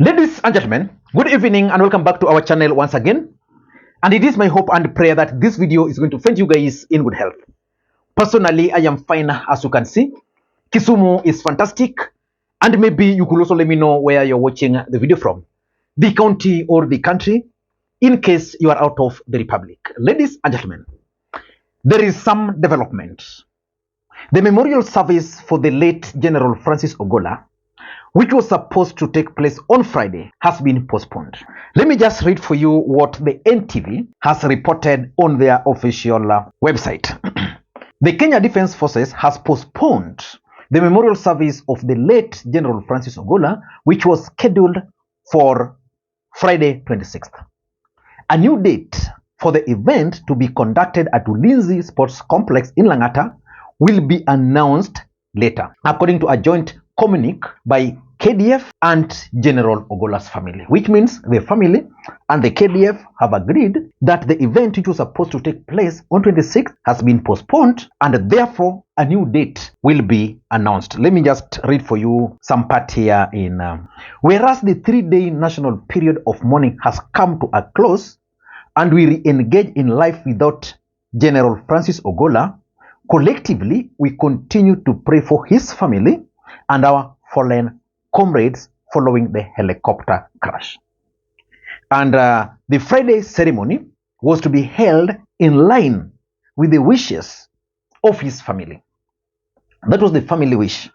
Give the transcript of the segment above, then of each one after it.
Ladies and gentlemen, good evening and welcome back to our channel once again. And it is my hope and prayer that this video is going to find you guys in good health. Personally, I am fine as you can see. Kisumu is fantastic. And maybe you could also let me know where you're watching the video from. The county or the country, in case you are out of the republic. Ladies and gentlemen, there is some development. The memorial service for the late General Francis Ogolla, which was supposed to take place on Friday, has been postponed. Let me just read for you what the NTV has reported on their official website. The Kenya Defence Forces has postponed the memorial service of the late General Francis Ogolla, which was scheduled for Friday 26th. A new date for the event to be conducted at Ulinzi Sports Complex in Langata will be announced later, according to a joint communique by KDF and General Ogolla's family, which means the family and the KDF have agreed that the event which was supposed to take place on 26th has been postponed and therefore a new date will be announced. Let me just read for you some part here in whereas the 3-day national period of mourning has come to a close and we re-engage in life without General Francis Ogolla, collectively we continue to pray for his family and our fallen comrades following the helicopter crash. And the Friday ceremony was to be held in line with the wishes of his family. That was the family wish.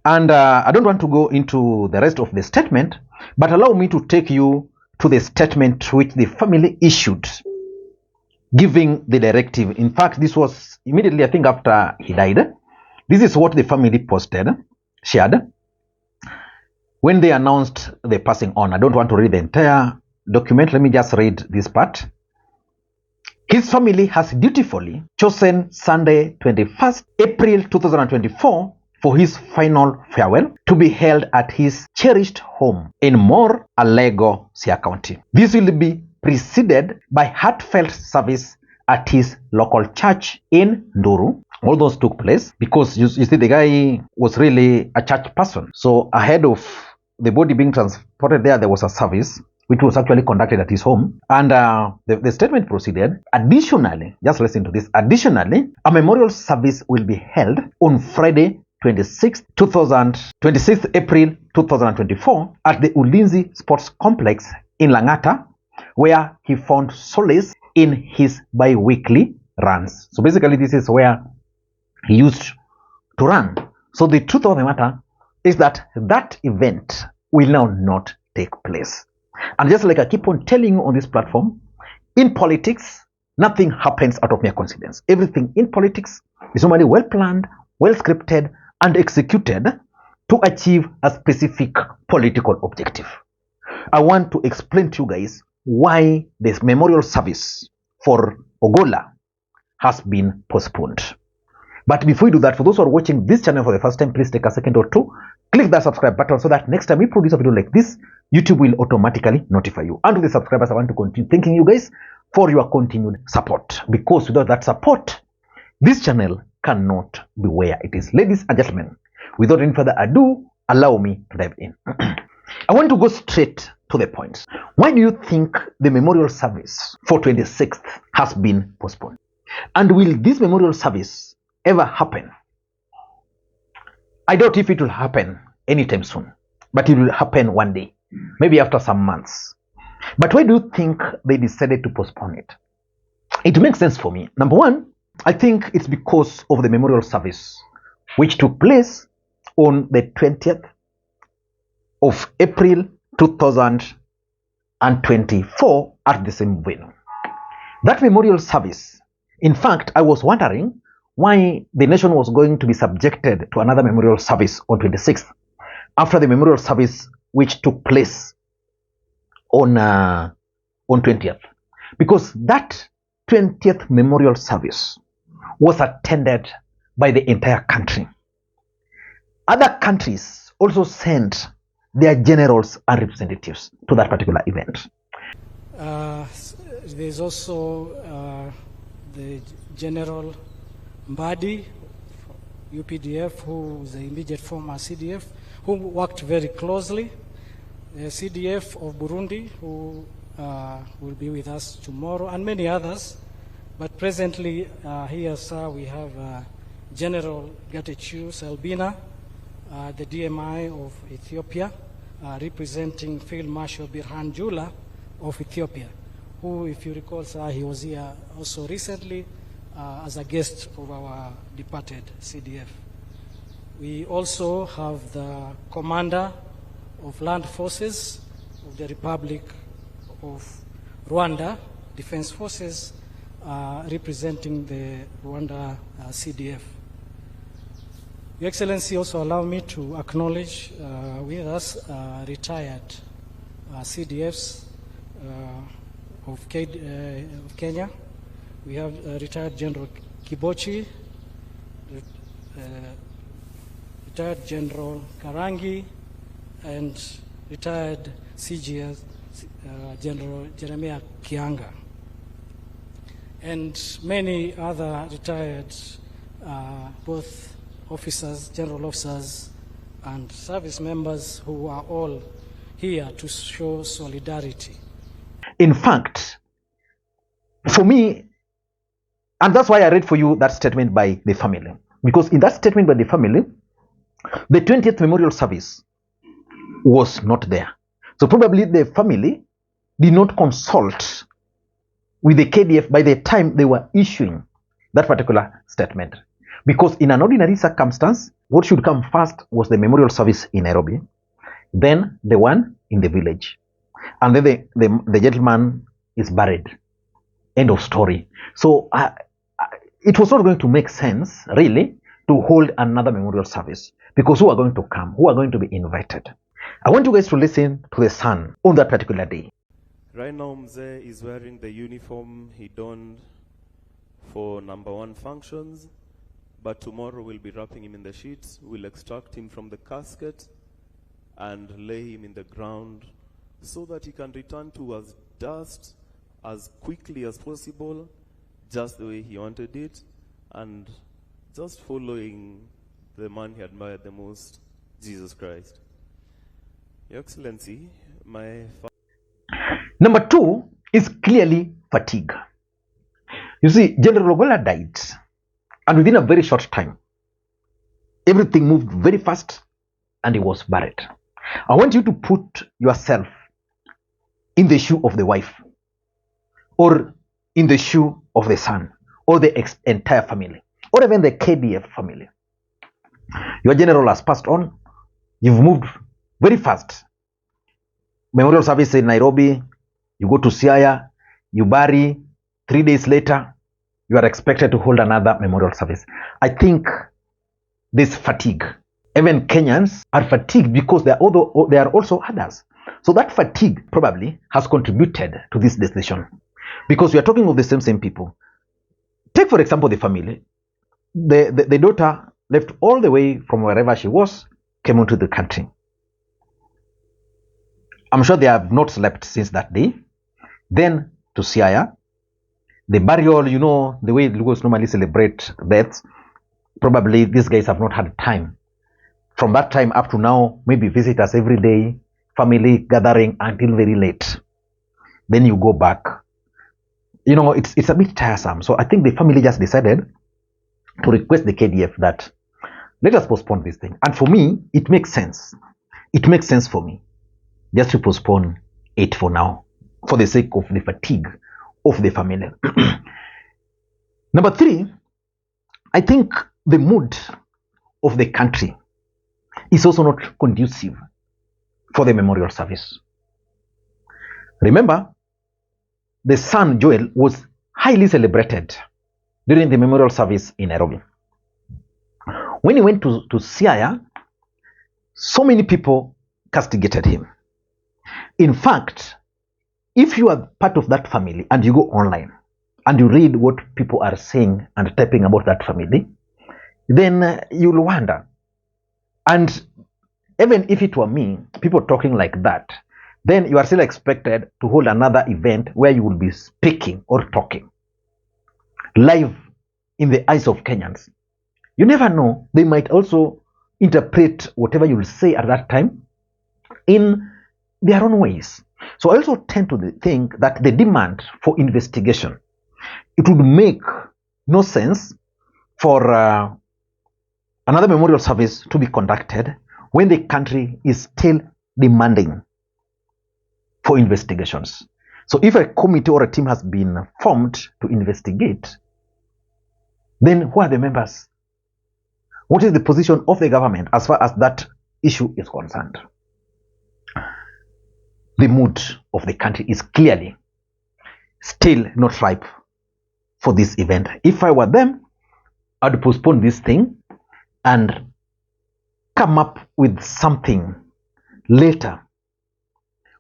And I don't want to go into the rest of the statement, but allow me to take you to the statement which the family issued, giving the directive. In fact, this was immediately, I think, after he died. This is what the family shared when they announced the passing on. I don't want to read the entire document. Let me just read this part. His family has dutifully chosen Sunday, 21st April 2024 for his final farewell to be held at his cherished home in More, Alego, Siaya County. This will be preceded by heartfelt service at his local church in Nduru. All those took place because you see the guy was really a church person. So ahead of the body being transported there was a service which was actually conducted at his home. And the statement proceeded. Additionally, just listen to this. Additionally, a memorial service will be held on Friday, 26th April 2024 at the Ulinzi Sports Complex in Langata, where he found solace in his bi-weekly runs. So basically, this is where he used to run. So the truth of the matter is that that event will now not take place. And just like I keep on telling you on this platform, in politics, nothing happens out of mere coincidence. Everything in politics is normally well planned, well scripted, and executed to achieve a specific political objective. I want to explain to you guys why this memorial service for Ogolla has been postponed. But before you do that, for those who are watching this channel for the first time, please take a second or two, click that subscribe button so that next time we produce a video like this, YouTube will automatically notify you. And to the subscribers, I want to continue thanking you guys for your continued support, because without that support, this channel cannot be where it is. Ladies and gentlemen, without any further ado, allow me to dive in. I want to go straight to the point. Why do you think the memorial service for 26th has been postponed? And will this memorial service ever happen? I doubt if it will happen anytime soon, but it will happen one day, maybe after some months. But why do you think they decided to postpone it? It makes sense for me. Number one, I think it's because of the memorial service which took place on the 20th of April 2024 at the same venue. That memorial service, in fact, I was wondering why the nation was going to be subjected to another memorial service on 26th after the memorial service which took place on 20th, because that 20th memorial service was attended by the entire country. Other countries also sent their generals and representatives to that particular event. There's also the General Mbadi, UPDF, who is the immediate former CDF, who worked very closely CDF of Burundi, who will be with us tomorrow, and many others. But presently here, sir, we have General Gatechu Selbina, the DMI of Ethiopia, representing Field Marshal Birhan Jula of Ethiopia, who, if you recall, sir, he was here also recently as a guest of our departed CDF. We also have the Commander of Land Forces of the Republic of Rwanda, Defense Forces, representing the Rwanda CDF. Your Excellency, also allow me to acknowledge with us retired CDFs of Kenya. We have retired General Kibochi, retired General Karangi, and retired CGS General Jeremiah Kianga, and many other retired both officers, general officers, and service members who are all here to show solidarity. In fact, for me, and that's why I read for you that statement by the family, because in that statement by the family, the 20th memorial service was not there. So probably the family did not consult with the KDF by the time they were issuing that particular statement. Because in an ordinary circumstance, what should come first was the memorial service in Nairobi, then the one in the village, and then the gentleman is buried. End of story. So it was not going to make sense, really, to hold another memorial service, because who are going to come? Who are going to be invited? I want you guys to listen to the son on that particular day. Right now, Mzee is wearing the uniform he donned for number 1 functions, but tomorrow we'll be wrapping him in the sheets. We'll extract him from the casket and lay him in the ground so that he can return to us dust as quickly as possible, just the way he wanted it, and just following the man he admired the most, Jesus Christ. Your Excellency, my Number 2 is clearly fatigue. You see, General Ogolla died, and within a very short time, everything moved very fast, and he was buried. I want you to put yourself in the shoe of the wife, or in the shoe of the son, or the entire family, or even the KDF family. Your general has passed on. You've moved very fast. Memorial service in Nairobi, you go to Siaya, you bury. 3 days later, you are expected to hold another memorial service. I think this fatigue. Even Kenyans are fatigued because there are also others. So that fatigue probably has contributed to this decision, because we are talking of the same people. Take, for example, the family. The daughter left all the way from wherever she was, came into the country. I'm sure they have not slept since that day. Then to Siaya, the burial, you know, the way Lugos normally celebrate deaths, probably these guys have not had time. From that time up to now, maybe visitors every day, family gathering until very late. Then you go back. You know, it's a bit tiresome. So I think the family just decided to request the KDF that let us postpone this thing. And for me, it makes sense. It makes sense for me just to postpone it for now, for the sake of the fatigue of the family. Number 3, I think the mood of the country is also not conducive for the memorial service. Remember, the son Joel was highly celebrated during the memorial service in Nairobi. When he went to Siaya, so many people castigated him. In fact, if you are part of that family and you go online and you read what people are saying and typing about that family, then you'll wonder. And even if it were me, people talking like that, then you are still expected to hold another event where you will be speaking or talking live in the eyes of Kenyans. You never know, they might also interpret whatever you will say at that time in their own ways. So I also tend to think that the demand for investigation, it would make no sense for another memorial service to be conducted when the country is still demanding for investigations. So if a committee or a team has been formed to investigate, then who are the members? What is the position of the government as far as that issue is concerned? The mood of the country is clearly still not ripe for this event. If I were them, I'd postpone this thing and come up with something later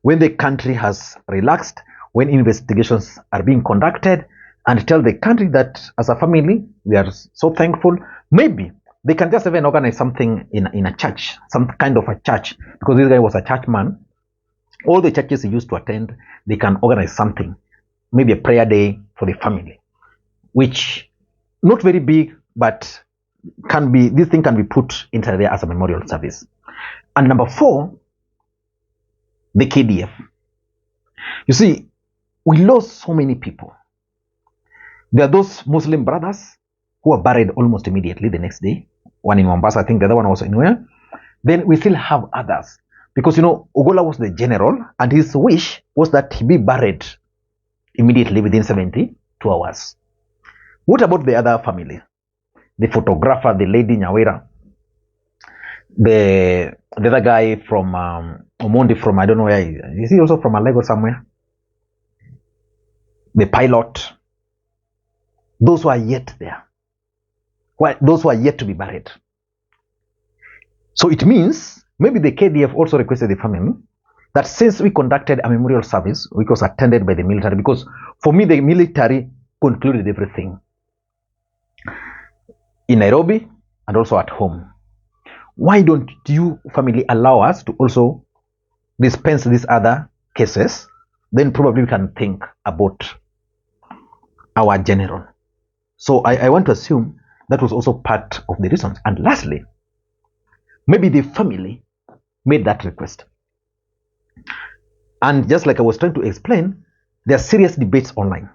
when the country has relaxed, when investigations are being conducted, and tell the country that as a family, we are so thankful. Maybe they can just even organize something in a church, some kind of a church, because this guy was a church man. All the churches he used to attend, they can organize something, maybe a prayer day for the family, which not very big, but can be, this thing can be put into there as a memorial service. And number 4, the KDF. You see, we lost so many people. There are those Muslim brothers who were buried almost immediately the next day. One in Mombasa, I think the other one was in where? Then we still have others. Because, you know, Ogolla was the general, and his wish was that he be buried immediately within 72 hours. What about the other family? The photographer, the lady Nyawera, the other guy from Omondi from, I don't know where, is he also from Lagos somewhere? The pilot, those who are yet there, those who are yet to be buried. So it means maybe the KDF also requested the family that since we conducted a memorial service, which was attended by the military, because for me the military concluded everything in Nairobi and also at home. Why don't you family allow us to also dispense these other cases? Then probably we can think about our general. So I want to assume that was also part of the reasons. And lastly, maybe the family made that request. And just like I was trying to explain, there are serious debates online.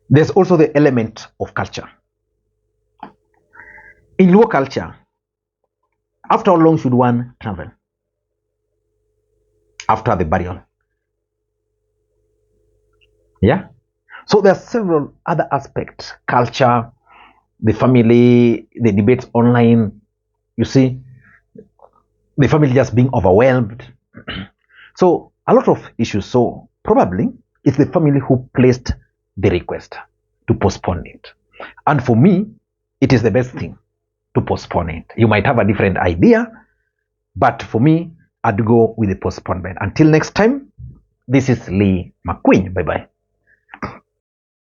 There's also the element of culture. In Luo culture, after how long should one travel? After the burial. Yeah? So there are several other aspects. Culture, the family, the debates online. You see, the family just being overwhelmed. So a lot of issues. So probably it's the family who placed the request to postpone it. And for me, it is the best thing to postpone it. You might have a different idea, but for me, I'd go with the postponement. Until next time, this is Lee Makwiny. Bye-bye.